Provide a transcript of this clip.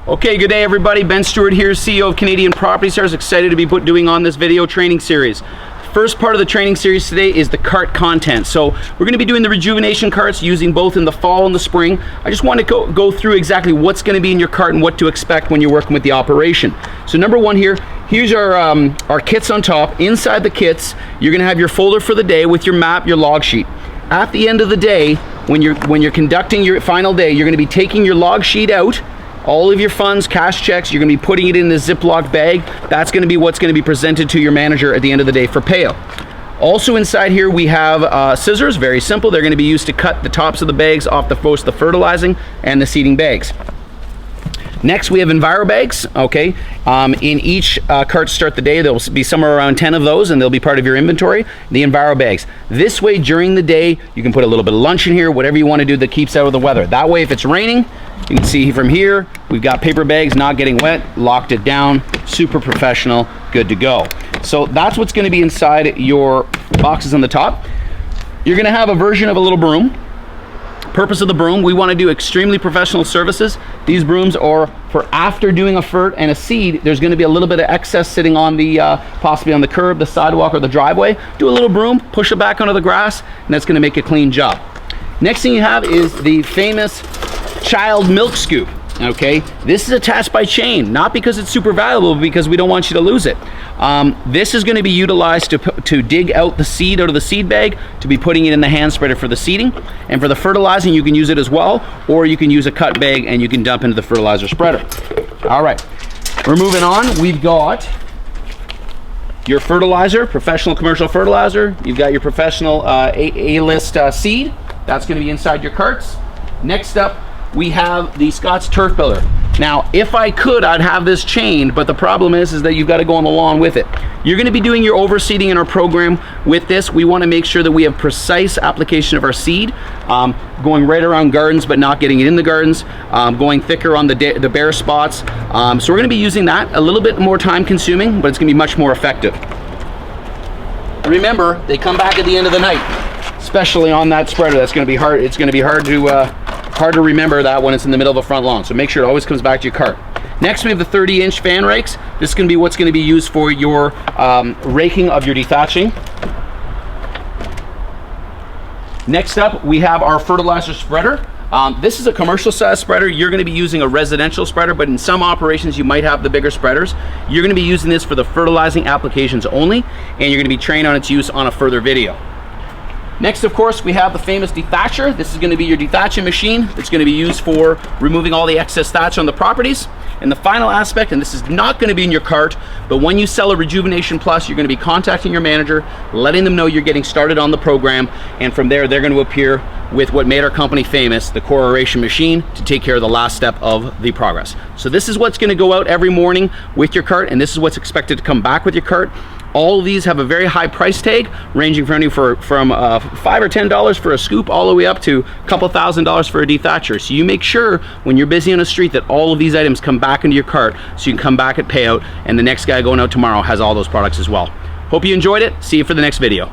Okay, good day everybody. Ben Stewart here, CEO of Canadian Property Stars. Excited to be doing on this video training series. First part of the training series today is the cart content. So we're going to be doing the Rejuvenation carts, using both in the fall and the spring. I just want to go through exactly what's going to be in your cart and what to expect when you're working with the operation. So number one here's our kits on top. Inside the kits, you're going to have your folder for the day with your map, your log sheet. At the end of the day, when you're conducting your final day, you're going to be taking your log sheet out. All of your funds, cash checks, you're going to be putting it in this Ziploc bag. That's going to be what's going to be presented to your manager at the end of the day for payout. Also inside here we have scissors, very simple. They're going to be used to cut the tops of the bags off both the fertilizing and the seeding bags. Next we have Enviro bags, okay. In each cart to start the day, there will be somewhere around 10 of those, and they'll be part of your inventory, the Enviro bags. This way during the day, you can put a little bit of lunch in here, whatever you want to do that keeps out of the weather. That way if it's raining, you can see from here, we've got paper bags not getting wet, locked it down, super professional, good to go. So that's what's going to be inside your boxes on the top. You're going to have a version of a little broom. Purpose of the broom, we want to do extremely professional services. These brooms are for after doing a fert and a seed. There's going to be a little bit of excess sitting on the possibly on the curb, the sidewalk, or the driveway. Do a little broom, push it back onto the grass, and that's going to make a clean job. Next thing you have is the famous child milk scoop. Okay, this is attached by chain, not because it's super valuable, but because we don't want you to lose it. This is going to be utilized to dig out the seed out of the seed bag, to be putting it in the hand spreader for the seeding, and for the fertilizing you can use it as well, or you can use a cut bag and you can dump into the fertilizer spreader. All right, we're moving on. We've got your fertilizer, professional commercial fertilizer. You've got your professional A-list seed. That's going to be inside your carts. Next up, we have the Scott's Turf Builder. Now, if I could, I'd have this chained, but the problem is that you've got to go on the lawn with it. You're going to be doing your overseeding in our program with this. We want to make sure that we have precise application of our seed, going right around gardens, but not getting it in the gardens, going thicker on the bare spots. So we're going to be using that. A little bit more time consuming, but it's going to be much more effective. Remember, they come back at the end of the night, especially on that spreader. That's going to be hard. It's going to be hard to remember that when it's in the middle of a front lawn. So make sure it always comes back to your cart. Next we have the 30-inch fan rakes. This is going to be what's going to be used for your raking of your dethatching. Next up we have our fertilizer spreader. This is a commercial size spreader. You're going to be using a residential spreader, but in some operations you might have the bigger spreaders. You're going to be using this for the fertilizing applications only, and you're going to be trained on its use on a further video. Next, of course, we have the famous Dethatcher. This is going to be your dethatching machine. It's going to be used for removing all the excess thatch on the properties. And the final aspect, and this is not going to be in your cart, but when you sell a Rejuvenation Plus, you're going to be contacting your manager, letting them know you're getting started on the program, and from there, they're going to appear with what made our company famous, the core aeration machine, to take care of the last step of the progress. So this is what's going to go out every morning with your cart, and this is what's expected to come back with your cart. All of these have a very high price tag, ranging from $5 or $10 for a scoop, all the way up to a couple $1,000s for a dethatcher. So you make sure when you're busy on the street that all of these items come back into your cart, so you can come back at payout, and the next guy going out tomorrow has all those products as well. Hope you enjoyed it. See you for the next video.